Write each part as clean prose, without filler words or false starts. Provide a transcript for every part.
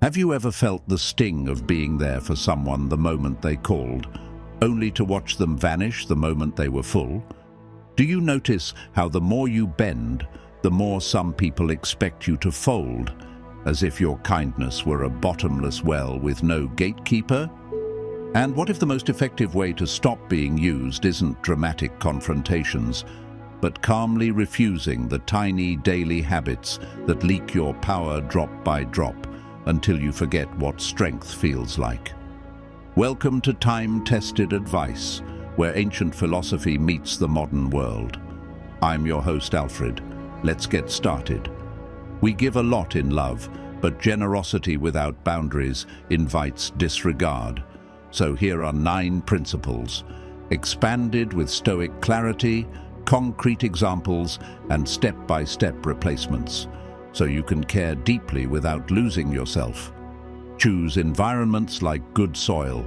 Have you ever felt the sting of being there for someone the moment they called, only to watch them vanish the moment they were full? Do you notice how the more you bend, the more some people expect you to fold, as if your kindness were a bottomless well with no gatekeeper? And what if the most effective way to stop being used isn't dramatic confrontations, but calmly refusing the tiny daily habits that leak your power drop by drop until you forget what strength feels like? Welcome to time-tested advice, where ancient philosophy meets the modern world. I'm your host, Alfred. Let's get started. We give a lot in love, but generosity without boundaries invites disregard. So here are 9 principles, expanded with stoic clarity, concrete examples, and step-by-step replacements, so you can care deeply without losing yourself. Choose environments like good soil,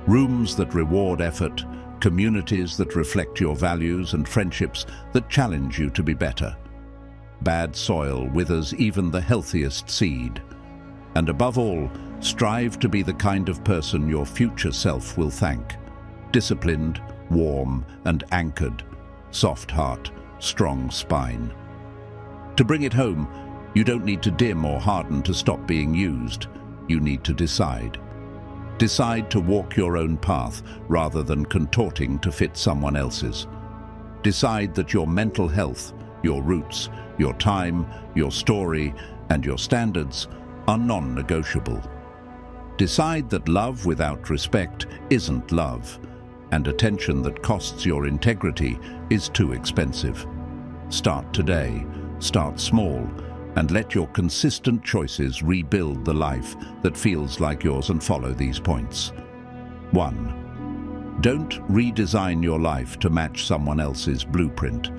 rooms that reward effort, communities that reflect your values, and friendships that challenge you to be better. Bad soil withers even the healthiest seed. And above all, strive to be the kind of person your future self will thank. Disciplined, warm, and anchored. Soft heart, strong spine. To bring it home, you don't need to dim or harden to stop being used. You need to decide. Decide to walk your own path rather than contorting to fit someone else's. Decide that your mental health, your roots, your time, your story, and your standards are non-negotiable. Decide that love without respect isn't love, and attention that costs your integrity is too expensive. Start today, start small, and let your consistent choices rebuild the life that feels like yours, and follow these points. 1. Don't redesign your life to match someone else's blueprint.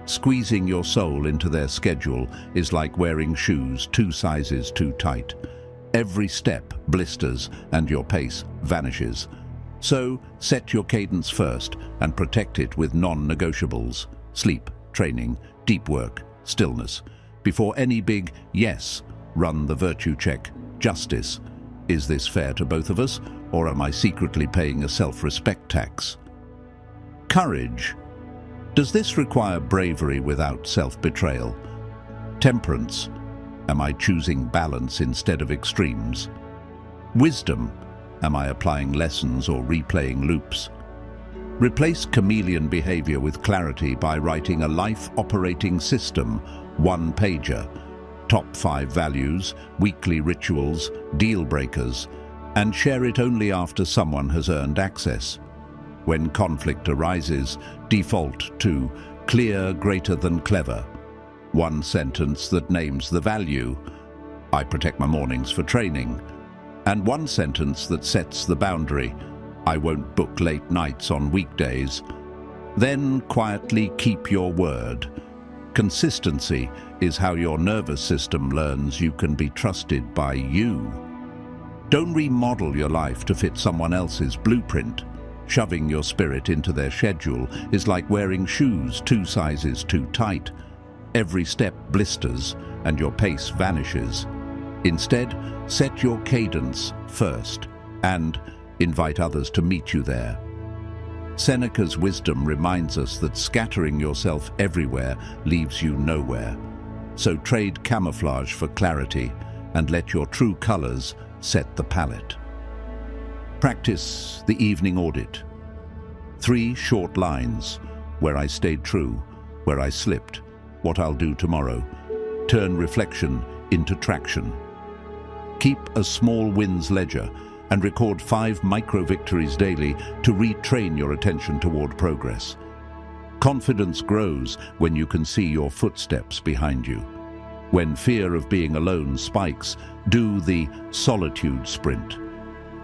Squeezing your soul into their schedule is like wearing shoes 2 sizes too tight. Every step blisters and your pace vanishes. So set your cadence first and protect it with non-negotiables: sleep, training, deep work, stillness. Before any big yes, run the virtue check: justice. Is this fair to both of us, or am I secretly paying a self-respect tax? Courage. Does this require bravery without self-betrayal? Temperance. Am I choosing balance instead of extremes? Wisdom. Am I applying lessons or replaying loops? Replace chameleon behavior with clarity by writing a life operating system, 1-pager, top 5 values, weekly rituals, deal breakers, and share it only after someone has earned access. When conflict arises, default to clear greater than clever. 1 sentence that names the value: I protect my mornings for training. And 1 sentence that sets the boundary: I won't book late nights on weekdays. Then quietly keep your word. Consistency is how your nervous system learns you can be trusted by you. Don't remodel your life to fit someone else's blueprint. Shoving your spirit into their schedule is like wearing shoes 2 sizes too tight. Every step blisters and your pace vanishes. Instead, set your cadence first and invite others to meet you there. Seneca's wisdom reminds us that scattering yourself everywhere leaves you nowhere. So trade camouflage for clarity and let your true colors set the palette. Practice the evening audit. 3 short lines: where I stayed true, where I slipped, what I'll do tomorrow. Turn reflection into traction. Keep a small wins ledger and record 5 micro-victories daily to retrain your attention toward progress. Confidence grows when you can see your footsteps behind you. When fear of being alone spikes, do the solitude sprint.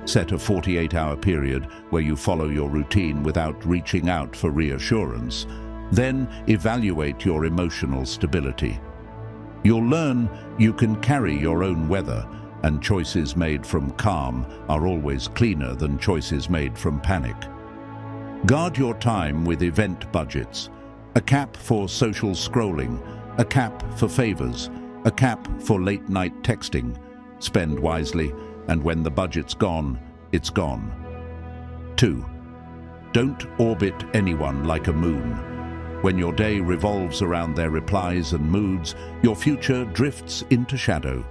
Set a 48-hour period where you follow your routine without reaching out for reassurance. Then evaluate your emotional stability. You'll learn you can carry your own weather, and choices made from calm are always cleaner than choices made from panic. Guard your time with event budgets: a cap for social scrolling, a cap for favors, a cap for late-night texting, spend wisely, and when the budget's gone, it's gone. 2. Don't orbit anyone like a moon. When your day revolves around their replies and moods, your future drifts into shadow.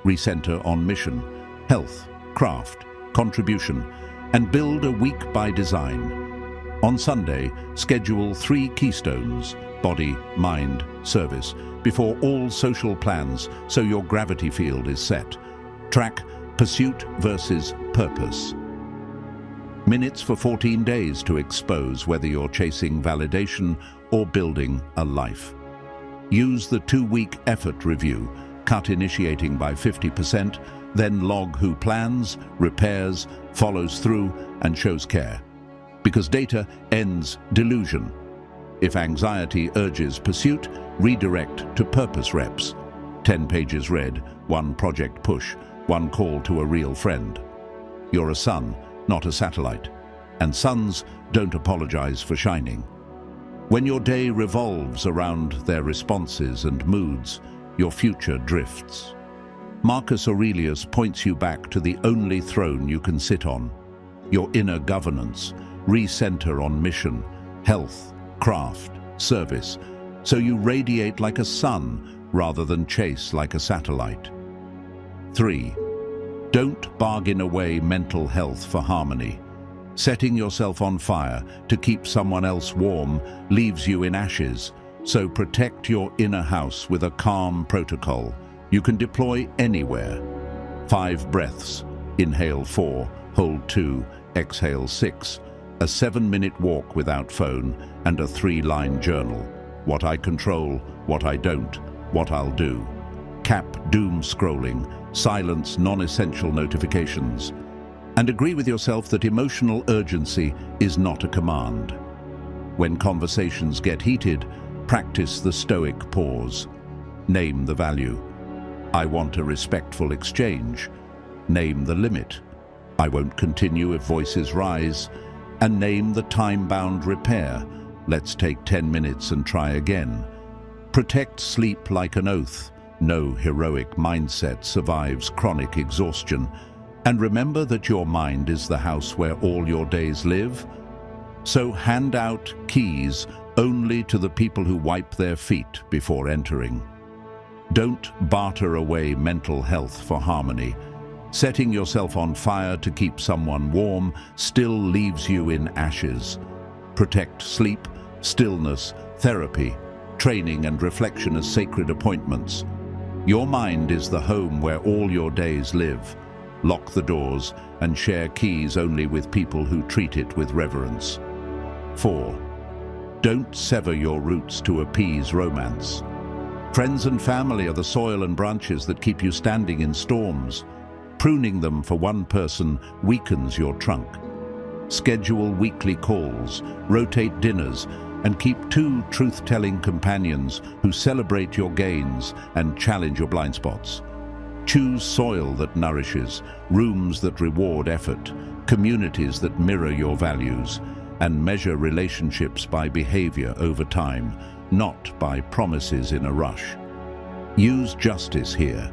Recenter on mission, health, craft, contribution, and build a week by design. On Sunday, schedule 3 keystones, body, mind, service, before all social plans so your gravity field is set. Track pursuit versus purpose. Minutes for 14 days to expose whether you're chasing validation or building a life. Use the 2-week effort review, cut initiating by 50%, then log who plans, repairs, follows through, and shows care. Because data ends delusion. If anxiety urges pursuit, redirect to purpose reps. 10 pages read, 1 project push, 1 call to a real friend. You're a sun, not a satellite. And suns don't apologize for shining. When your day revolves around their responses and moods, your future drifts. Marcus Aurelius points you back to the only throne you can sit on. Your inner governance, recenter on mission, health, craft, service, so you radiate like a sun rather than chase like a satellite. 3. Don't bargain away mental health for harmony. Setting yourself on fire to keep someone else warm leaves you in ashes, so protect your inner house with a calm protocol you can deploy anywhere. 5 breaths, inhale 4, hold 2, exhale 6, a 7-minute walk without phone, and a 3-line journal. What I control, what I don't, what I'll do. Cap doom scrolling, silence non-essential notifications, and agree with yourself that emotional urgency is not a command. When conversations get heated, practice the stoic pause. Name the value. I want a respectful exchange. Name the limit. I won't continue if voices rise. And name the time-bound repair. Let's take 10 minutes and try again. Protect sleep like an oath. No heroic mindset survives chronic exhaustion. And remember that your mind is the house where all your days live. So hand out keys only to the people who wipe their feet before entering. Don't barter away mental health for harmony. Setting yourself on fire to keep someone warm still leaves you in ashes. Protect sleep, stillness, therapy, training and reflection as sacred appointments. Your mind is the home where all your days live. Lock the doors and share keys only with people who treat it with reverence. 4. Don't sever your roots to appease romance. Friends and family are the soil and branches that keep you standing in storms. Pruning them for one person weakens your trunk. Schedule weekly calls, rotate dinners, and keep 2 truth-telling companions who celebrate your gains and challenge your blind spots. Choose soil that nourishes, rooms that reward effort, communities that mirror your values, and measure relationships by behavior over time, not by promises in a rush. Use justice here.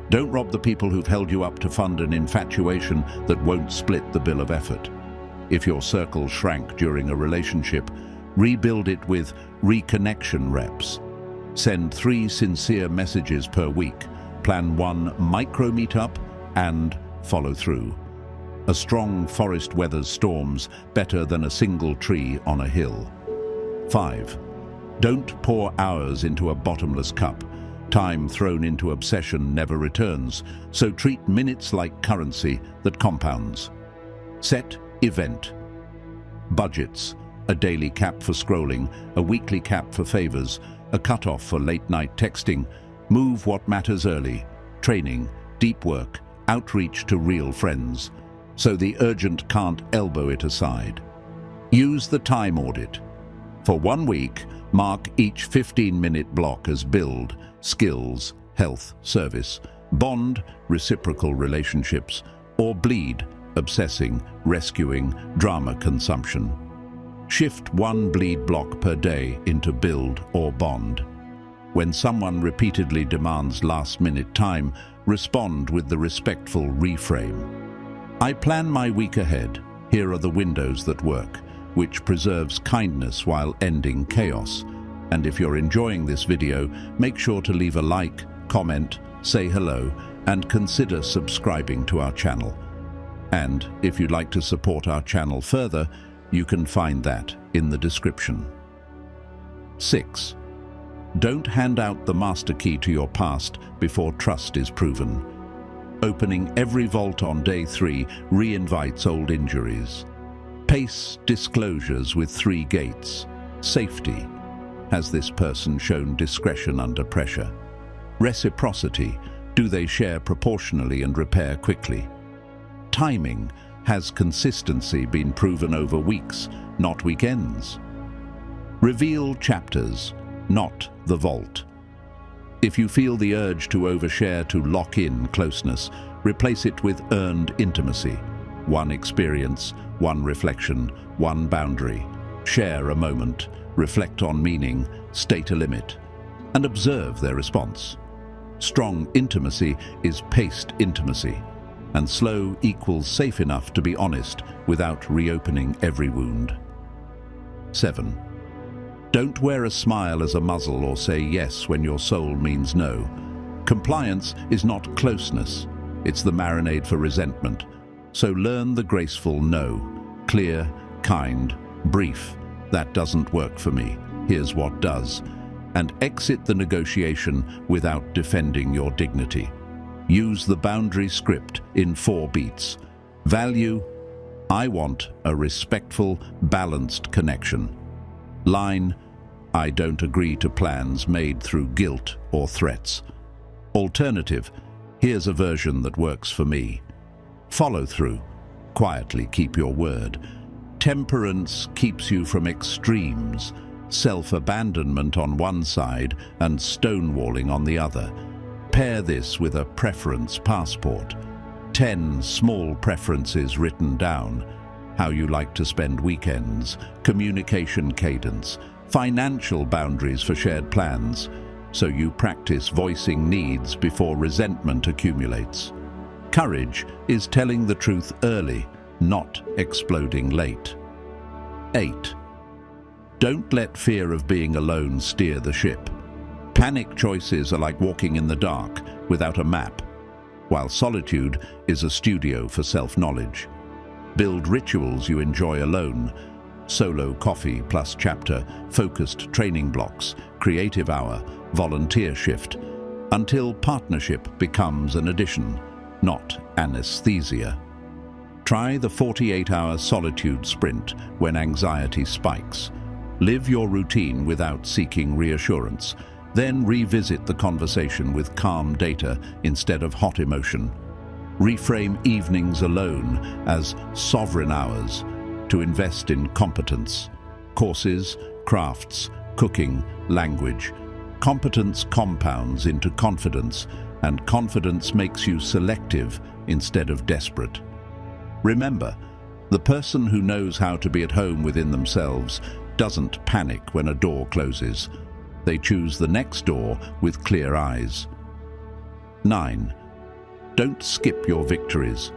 Don't rob the people who've held you up to fund an infatuation that won't split the bill of effort. If your circle shrank during a relationship, rebuild it with reconnection reps. Send 3 sincere messages per week. Plan 1 micro meetup and follow through. A strong forest weathers storms better than a single tree on a hill. 5. Don't pour hours into a bottomless cup. Time thrown into obsession never returns, so treat minutes like currency that compounds. Set event. Budgets. A daily cap for scrolling, a weekly cap for favors, a cutoff for late-night texting. Move what matters early. Training, deep work, outreach to real friends, so the urgent can't elbow it aside. Use the time audit. For 1 week, mark each 15-minute block as build, skills, health, service, bond, reciprocal relationships, or bleed, obsessing, rescuing, drama consumption. Shift 1 bleed block per day into build or bond. When someone repeatedly demands last-minute time, Respond with the respectful reframe. I plan my week ahead. Here are the windows that work, which preserves kindness while ending chaos. And if you're enjoying this video, make sure to leave a like, comment, say hello, and consider subscribing to our channel. And if you'd like to support our channel further, you can find that in the description. 6. Don't hand out the master key to your past before trust is proven. Opening every vault on day 3 re-invites old injuries. Pace disclosures with 3 gates. Safety. Has this person shown discretion under pressure? Reciprocity. Do they share proportionally and repair quickly? Timing. Has consistency been proven over weeks, not weekends? Reveal chapters, not the vault. If you feel the urge to overshare to lock in closeness, replace it with earned intimacy. One experience, one reflection, one boundary. Share a moment, reflect on meaning, state a limit, and observe their response. Strong intimacy is paced intimacy, and slow equals safe enough to be honest without reopening every wound. 7. Don't wear a smile as a muzzle or say yes when your soul means no. Compliance is not closeness, it's the marinade for resentment. So learn the graceful no. Clear, kind, brief. That doesn't work for me. Here's what does. And exit the negotiation without defending your dignity. Use the boundary script in 4 beats. Value, I want a respectful, balanced connection. Line, I don't agree to plans made through guilt or threats. Alternative, here's a version that works for me. Follow through, quietly keep your word. Temperance keeps you from extremes, self-abandonment on one side and stonewalling on the other. Pair this with a preference passport. 10 small preferences written down. How you like to spend weekends, communication cadence, financial boundaries for shared plans, so you practice voicing needs before resentment accumulates. Courage is telling the truth early, not exploding late. 8. Don't let fear of being alone steer the ship. Panic choices are like walking in the dark without a map, while solitude is a studio for self-knowledge. Build rituals you enjoy alone. Solo coffee plus chapter, focused training blocks, creative hour, volunteer shift, until partnership becomes an addition, not anesthesia. Try the 48-hour solitude sprint when anxiety spikes. Live your routine without seeking reassurance. Then revisit the conversation with calm data instead of hot emotion. Reframe evenings alone as sovereign hours to invest in competence. Courses, crafts, cooking, language. Competence compounds into confidence, and confidence makes you selective instead of desperate. Remember, the person who knows how to be at home within themselves doesn't panic when a door closes. They choose the next door with clear eyes. 9. Don't skip your victories.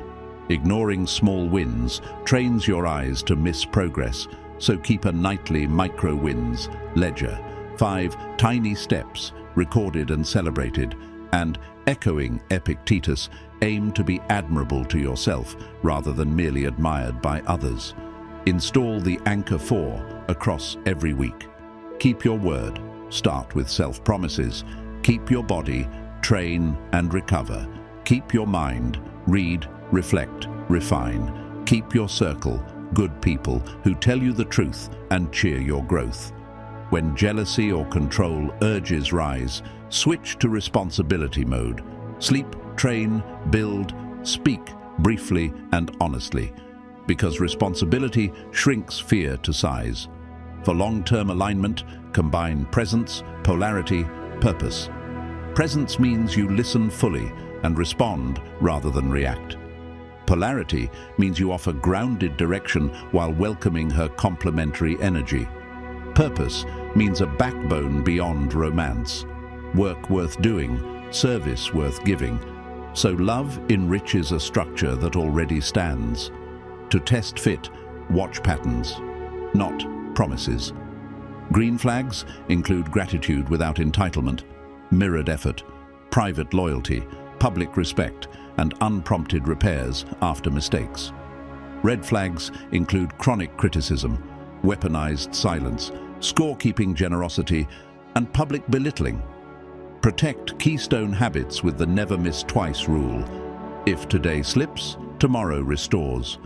Ignoring small wins trains your eyes to miss progress, so keep a nightly micro-wins ledger. 5 tiny steps, recorded and celebrated, and echoing Epictetus, aim to be admirable to yourself rather than merely admired by others. Install the Anchor 4 across every week. Keep your word. Start with self-promises. Keep your body. Train and recover. Keep your mind. Read, reflect, refine. Keep your circle. Good people who tell you the truth and cheer your growth. When jealousy or control urges rise, switch to responsibility mode. Sleep, train, build, speak briefly and honestly, because responsibility shrinks fear to size. For long-term alignment, combine presence, polarity, purpose. Presence means you listen fully and respond rather than react. Polarity means you offer grounded direction while welcoming her complementary energy. Purpose means a backbone beyond romance, work worth doing, service worth giving, So love enriches a structure that already stands. To test fit, watch patterns, not promises. Green flags include gratitude without entitlement, mirrored effort, private loyalty, public respect, and unprompted repairs after mistakes. Red flags include chronic criticism, weaponized silence, scorekeeping generosity, and public belittling. Protect keystone habits with the never miss twice rule. If today slips, tomorrow restores.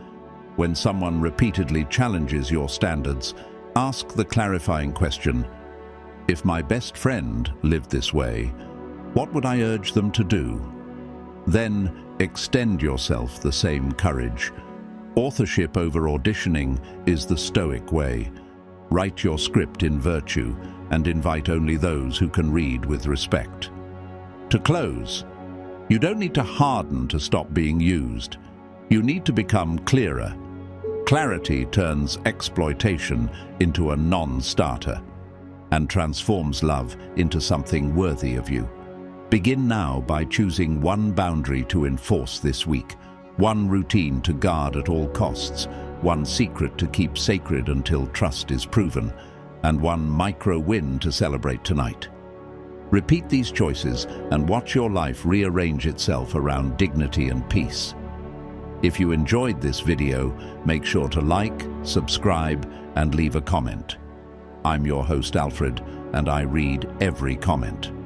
When someone repeatedly challenges your standards, ask the clarifying question, if my best friend lived this way, what would I urge them to do? Then extend yourself the same courage. Authorship over auditioning is the Stoic way. Write your script in virtue and invite only those who can read with respect. To close, you don't need to harden to stop being used. You need to become clearer. Clarity turns exploitation into a non-starter and transforms love into something worthy of you. Begin now by choosing one boundary to enforce this week, one routine to guard at all costs, one secret to keep sacred until trust is proven, and one micro-win to celebrate tonight. Repeat these choices and watch your life rearrange itself around dignity and peace. If you enjoyed this video, make sure to like, subscribe, and leave a comment. I'm your host, Alfred, and I read every comment.